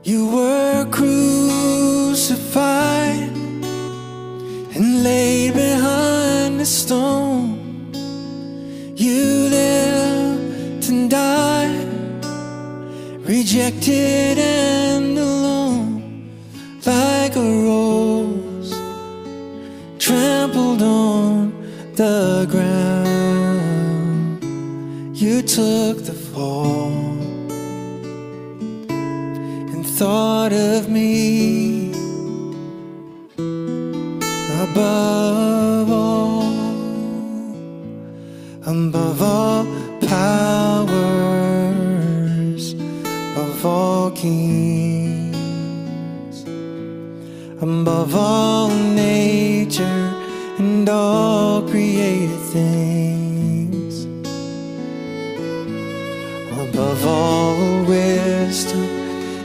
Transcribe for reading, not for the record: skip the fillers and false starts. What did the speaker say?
You were crucified and laid behind a stone. You lived and died, rejected and alone, like a rose trampled on the ground. You took the fall and thought of me above all powers, above all kings, above all nature and all created things, above all wisdom